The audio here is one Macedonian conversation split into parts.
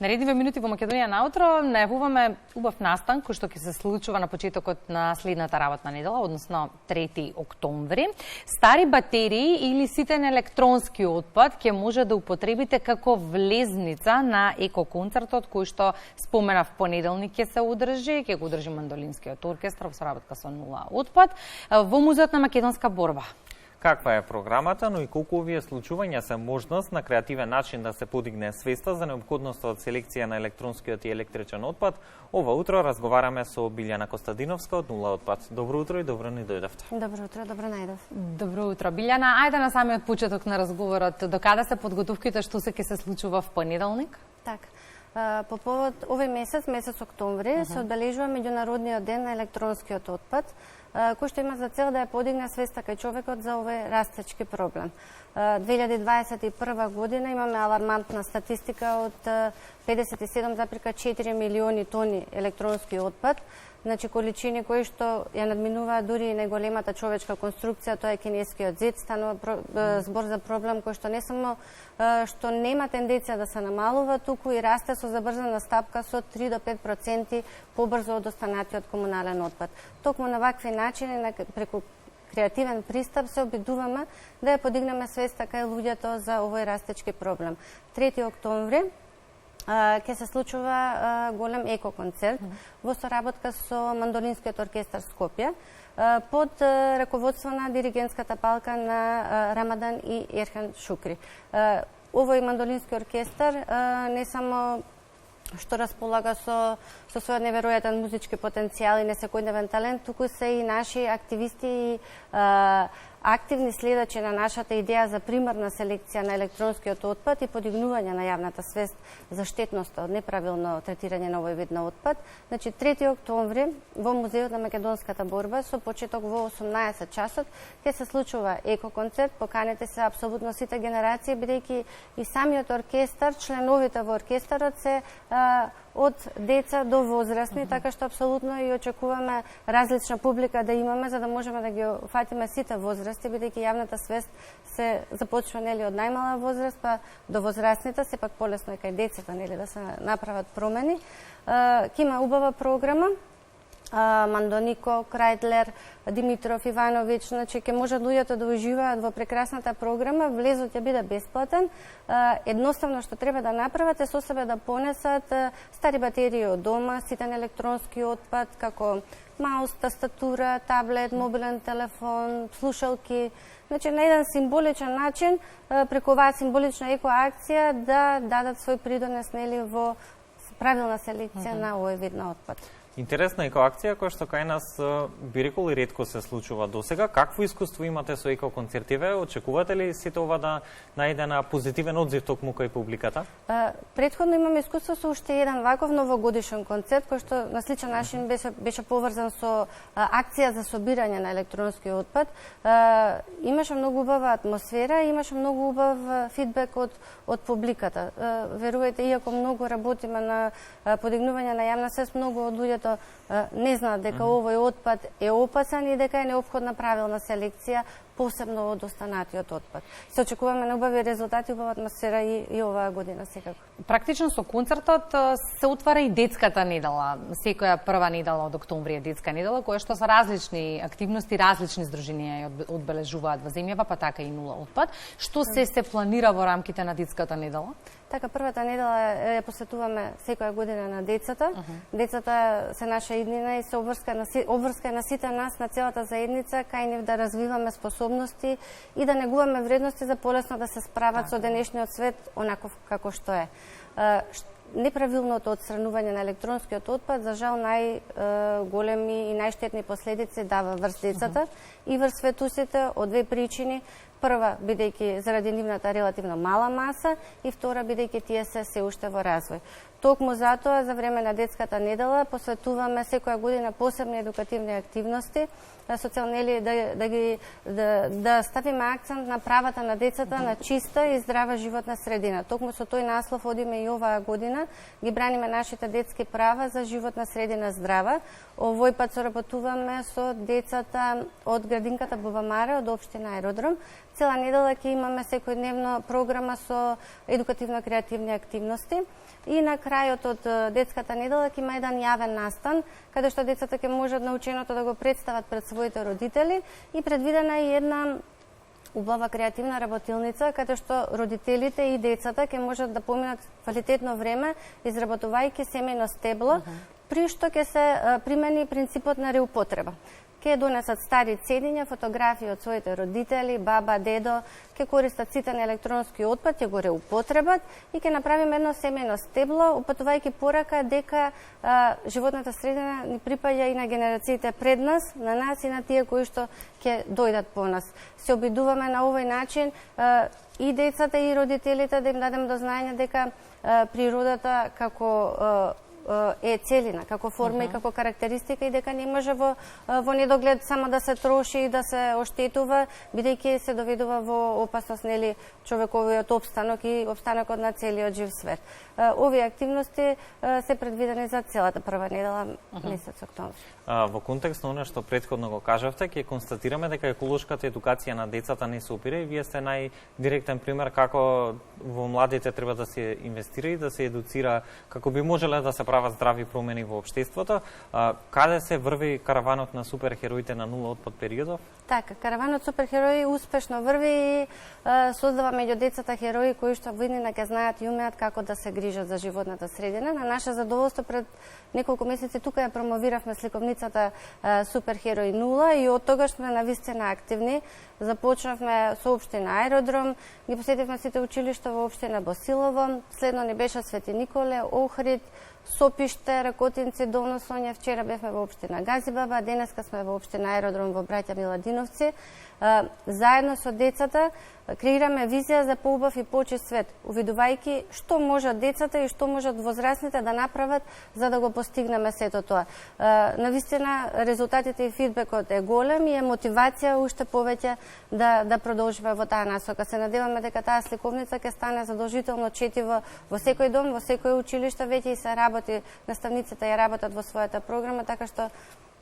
Наредниве минути во Македонија наутро најавуваме убав настан кој што ќе се случува на почетокот на следната работна недела, односно 3 октомври. Стари батерии или ситен електронски отпад ќе може да употребите како влезница на еко-концертот кој што споменав понеделник ќе се одржи, ќе го одржи Мандолинскиот оркестар во соработка со Нула отпад во Музеот на македонска борба. Каква е програмата, но и колку овие случувања се можност на креативен начин да се подигне свеста за необходноста од селекција на електронскиот и електричен отпад, ова утро разговараме со Билјана Костадиновска од Нула отпад. Добро утро и добро ни дојдовте. Добро утро, добро најдов. Добро утро. Билјана, ајде на самиот почеток на разговорот. До каде се подготовките, што се ќе се случува в понеделник? Така. По повод овој месец октомври, се одбележува Меѓународниот ден на електронскиот отпад, кој што има за цел да ја подигне свеста кај човекот за овој растечки проблем. 2021 година имаме алармантна статистика од 57,4 милиони тони електронски отпад, значи количини кои што ја надминуваат дури и најголемата човечка конструкција, тоа е кинескиот зид. Станува збор за проблем кој што не само што нема тенденција да се намалува, туку и расте со забрзана стапка со 3 до 5% побрзо од останатиот комунален отпад. Токму на вакви начини, преку креативен пристап, се обидуваме да ја подигнеме свеста кај луѓето за овој растечки проблем. 3 октомври ќе се случува голем еко-концерт во соработка со Мандолинскиот оркестар Скопје под раководство на диригентската палка на Рамадан и Ерхан Шукри. Овој Мандолински оркестар не само што располага со својот неверојатен музички потенцијал и несекојдневен талент, туку се и наши активисти и активни следачи на нашата идеја за примарна селекција на електронскиот отпад и подигнување на јавната свест за штетноста од неправилно третирање на овој вид на отпад. Значи 3 октомври во Музеот на македонската борба со почеток во 18 часот ќе се случува еко-концерт. Поканете се апсолутно сите генерации, бидејќи и самиот оркестар, членовите во оркестарот се од деца до возрастни, така што апсолутно и очекуваме различна публика да имаме, за да можеме да ги фатиме сите возрасти, бидејќи јавната свест се започва нели од најмала возраст па до возрастните, сепак полесно е кај децата нели да се направат промени. Ќе има убава програма. Мандонико, Крајдлер, Димитров, Ивановиќ, значи ќе можат луѓето да уживаат во прекрасната програма, влезот ќе биде бесплатен. Едноставно што треба да направат е со себе да понесат стари батерии од дома, ситен електронски отпад, како маус, тастатура, таблет, мобилен телефон, слушалки. Значи на еден символичен начин, преку оваа символична екоакција да дадат свој придонес нели во правилна селекција на овој вид на отпад. Интересна екоакција која што кај нас би рекол и ретко се случува досега. Какво искуство имате со еко-концертиве? Очекувате ли сите ова да најде на позитивен одзив токму кај публиката? Претходно имаме искуство со уште еден ваков новогодишен концерт кој што на сличен начин беше поврзан со акција за собирање на електронски отпад. Имаше многу убава атмосфера, имаше многу убав фидбек од публиката. Верувајте, иако многу работиме на подигнување на јавна свест, многу од луѓето не знаат дека овој отпад е опасен и дека е неопходна правилна селекција, посебно од останатиот отпад. Се очекуваме на убави резултати, убава атмосфера и оваа година секако. Практично со концертот се отвара и детската недела. Секоја прва недела од октомври е детска недела, која што со различни активности, различни здруженија ја одбележуваат во земјава, па така и Нула отпад. Што се планира во рамките на детската недела? Така, првата недела ја посветуваме секоја година на децата. Децата се наша иднина и се обврска на сите нас, на целата заедница, кај нив да развиваме способности и да негуваме вредности за полесно да се справат со денешниот свет онаков како што е. Неправилното отстранување на електронскиот отпад, за жал, најголеми и најштетни последици дава врз децата и врз светусите од две причини. Прва, бидејќи заради нивната релативно мала маса, и втора, бидејќи тие се уште во развој. Токму затоа, за време на детската недела, посветуваме секоја година посебни едукативни активности, со цел нели да ставиме акцент на правата на децата на чиста и здрава животна средина. Токму со тој наслов одиме и оваа година, ги браниме нашите детски права за животна средина здрава. Овој пат соработуваме со децата од градинката Бубамаре од општина Аеродром, Цела недела ќе имаме секојдневно програма со едукативно-креативни активности. И на крајот од детската недела ќе има еден јавен настан, каде што децата ќе можат наученото да го представат пред своите родители и предвидена е една убава креативна работилница, каде што родителите и децата ќе можат да поминат квалитетно време изработувајќи семејно стебло, при што ќе се примени принципот на реупотреба. Ќе донесат стари цедиња, фотографии од своите родители, баба, дедо, ќе користат цитен електронски отпад, ќе го реупотребат и ќе направиме едно семејно стебло, упатувајќи порака дека животната средина ни припаѓа и на генерациите пред нас, на нас и на тие кои што ќе дојдат по нас. Се обидуваме на овој начин и децата и родителите да им дадем до знаење дека природата како е целина, како форма и како карактеристика и дека не може во недоглед само да се троши и да се оштетува, бидејќи се доведува во опасност нели човековиот опстанок и опстанокот на целиот жив свет. Овие активности се предвидени за целата прва недела месец октомври. Во контекст на оно што претходно го кажавте, ќе констатираме дека еколошката едукација на децата не се опира и вие сте најдиректен пример како во младите треба да се инвестира и да се едуцира како би можеле да се прават здрави промени во општеството. Каде се врви караванот на суперхероите на нула отпад периодов? Така, караванот суперхерои успешно врви и создава меѓу децата херои кои што во иднина ќе знаат и умеат како да се грижат за животната средина. На наше задоволство пред неколку месеци тука ја промовиравме сликовницата Суперхерои 0 и од тогаш сме навистина активни. Започнавме со општина Аеродром, ги посетивме сите училишта во општина Босилово, следно не беше Свети Николе, Охрид, Сопиште, Ракотинци, Долно Сонје, вчера бевме во општина Газибаба, денеска сме во општина Аеродром во Браќа Миладиновци. Заедно со децата креираме визија за поубав и почист свет, увидувајќи што можат децата и што можат возрастните да направат за да го постигнеме сето тоа. Навистина резултатите и фидбекот е голем и е мотивација уште повеќе да продолжиме во таа насока. Се надеваме дека таа сликовница ќе стане задолжително четиво во секој дом, во секој училиште, веќе и се работи, наставниците ја работат во својата програма, така што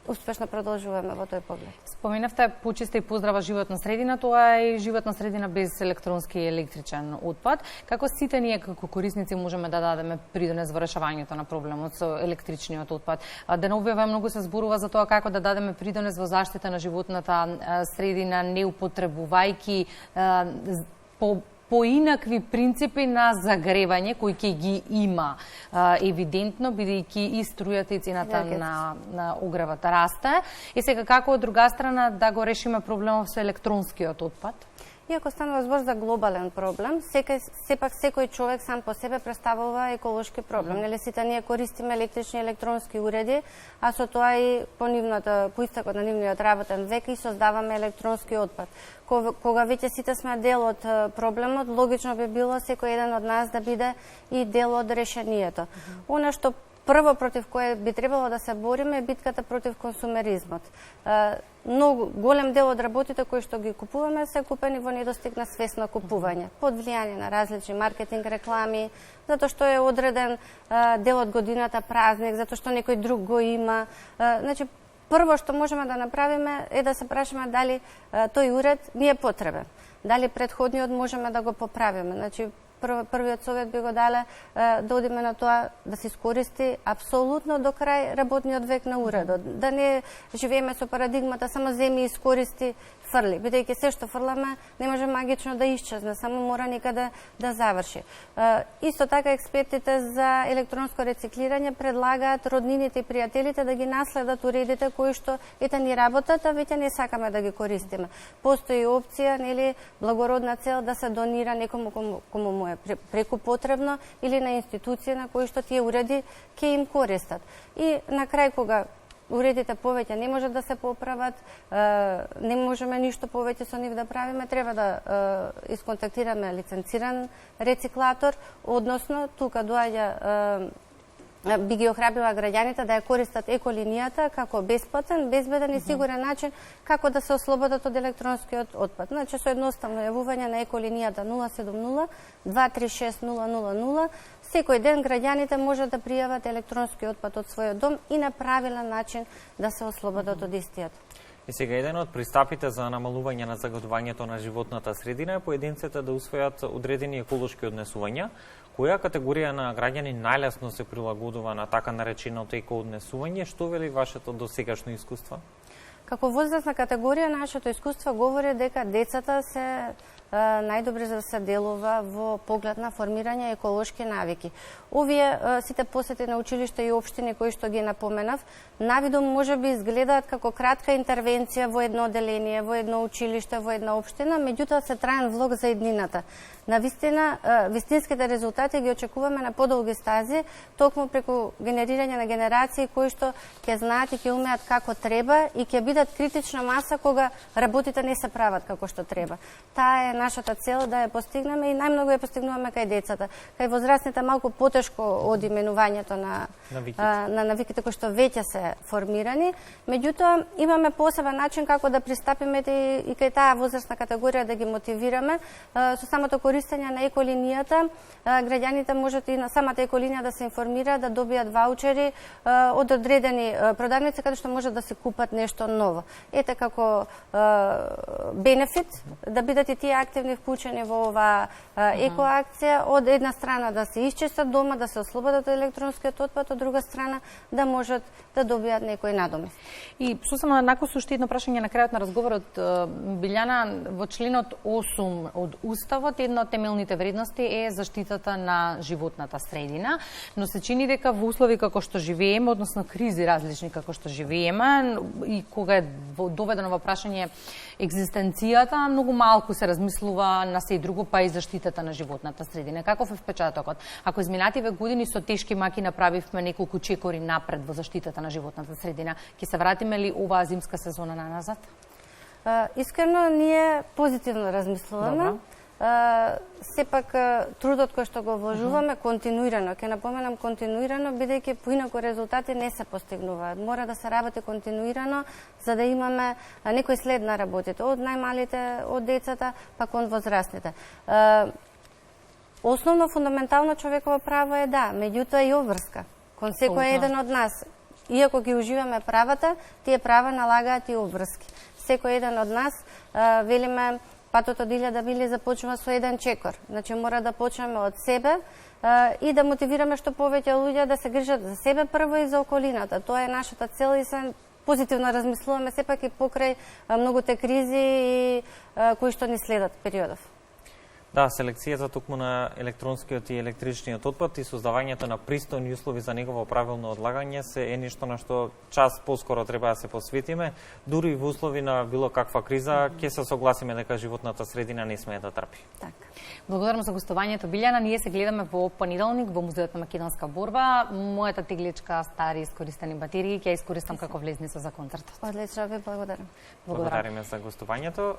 успешно продолжуваме во тој поглед. Споменавте почиста и поздрава животна средина, тоа е животна средина без електронски и електричен отпад. Како сите ние како корисници можеме да дадеме придонес во решавањето на проблемот со електричниот отпад? Деновиве многу се зборува за тоа како да дадеме придонес во заштита на животната средина, не употребувајќи поинакви принципи на загревање кои ќе ги има евидентно, бидејќи и струјата и цената на огревот расте. И сега како од друга страна да го решиме проблемот со електронскиот отпад? Иако станува збор за глобален проблем, сепак секој човек сам по себе представува еколошки проблем. Нели сите ние користиме електрични електронски уреди, а со тоа и по истекот на нивниот работен век и создаваме електронски отпад. Кога веќе сите сме дел од проблемот, логично би било секој еден од нас да биде и дел од решението. Она што прво против кое би требало да се бориме е битката против консумеризмот. Многу голем дел од работите кои што ги купуваме се купени во недостиг на свесно купување, под влијание на различни маркетинг реклами, затоа што е одреден дел од годината празник, затоа што некој друг го има. Значи, прво што можеме да направиме е да се прашаме дали тој уред ни е потребен, дали претходниот можеме да го поправиме. Значи, првиот совет би го дале да одиме на тоа да се искористи апсолутно до крај работниот век на уредот. Да не живееме со парадигмата само земи, искористи, фрли. Бидејќи се што фрламе не може магично да исчезне, само мора некаде да заврши. Исто така експертите за електронско рециклирање предлагаат роднините и пријателите да ги наследат уредите кои што ете ни работат, а веќе не сакаме да ги користиме. Постои опција, нели, благородна цел да се донира некому кому му е преку потребно или на институција на кои што тие уреди ќе им користат. И на крај кога уредите повеќе не можат да се поправат, не можеме ништо повеќе со нив да правиме, треба да исконтактираме лиценциран рециклатор, односно тука доаѓа би ги охрабрила граѓаните да ја користат еколинијата како бесплатен, безбеден и сигурен начин како да се ослободат од електронскиот отпад. Значи, со едноставно јавување на еколинијата 070 236 000, секој ден граѓаните можат да пријават електронски отпад од својот дом и на правилен начин да се ослободат од истиот. И сега еден од пристапите за намалување на загадувањето на животната средина е поединците да усвојат одредени еколошки однесувања. Која категорија на граѓани најлесно се прилагодува на така нареченото екооднесување? Што вели вашето досегашно искуство? Како возрастна категорија, нашето искуство говори дека децата се најдобри за да се делува во поглед на формирање еколошки навики. Овие сите посети на училишта и општини кои што ги напоменав, навидом може би изгледаат како кратка интервенција во едно одделение, во едно училиште, во една општина, меѓутоа се траен влог за еднината. Навистина, вистинските резултати ги очекуваме на подолги стази, токму преку генерирање на генерации кои што ќе знаат и ќе умеат како треба и ќе бидат критична маса кога работите не се прават како што треба. Таа е нашата цел да ја постигнеме и најмногу ја постигнуваме кај децата. Кај возрастните малку потешко од именувањето на навиките кои што веќе се формирани, меѓутоа имаме посебен начин како да пристапиме и кај таа возрастна категорија да ги мотивираме со самото користење на еколинијата. Граѓаните можат и на самата еколинија да се информираат, да добијат ваучери од одредени продавници каде што можат да се купат нешто ново. Ете како бенефит да бидат и тие активни вклучени во оваа екоакција, од една страна да се исчистат дома, да се ослободат од електронскиот отпад, од друга страна да можат да добијат некој надомест. И сосема еднакво уште едно прашање на крајот на разговорот, Билјана, во членот 8 од Уставот една од темелните вредности е заштитата на животната средина, но се чини дека во услови како што живееме, односно кризи различни како што живееме, и кога е доведено во прашање екзистенцијата, многу малку се размислува на се и друго, па и заштитата на животната средина. Каков е впечатокот? Ако изминативе години со тешки маки направивме неколку чекори напред во заштитата на животната средина, ќе се вратиме ли оваа зимска сезона наназад? Искрено, ние позитивно размислуваме. Сепак трудот кој што го вложуваме континуирано, ќе напоменам континуирано, бидејќи поинаку резултати не се постигнуваат. Мора да се работи континуирано за да имаме некој след на работите, од најмалите, од децата, па кон возрастните. Основно фундаментално човеково право е да, меѓутоа и обврска кон секој еден од нас. Иако ги уживаме правата, тие права налагаат и обврски. Секој еден од нас, велиме, патот од 1000 милји започнува со еден чекор. Значи мора да почнеме од себе и да мотивираме што повеќе луѓе да се грижат за себе прво и за околината. Тоа е нашата цел и се позитивно размислуваме сепак и покрај многуте кризи и кои што ни следат периодов. Да, селекцијата токму на електронскиот и електричниот отпад и создавањето на пристојни услови за негово правилно одлагање се е нешто на што час поскоро треба да се посветиме. Дури во услови на било каква криза, ќе се согласиме дека животната средина не смее да трпи. Така. Благодарам за гостувањето, Билјана. Ние се гледаме во понеделник во Музеот на македонска борба. Мојата тегличка стари искористени батерии ќе ја искористам како влезница за концертот. Одлично, ви благодарам. Благодариме за гостувањето.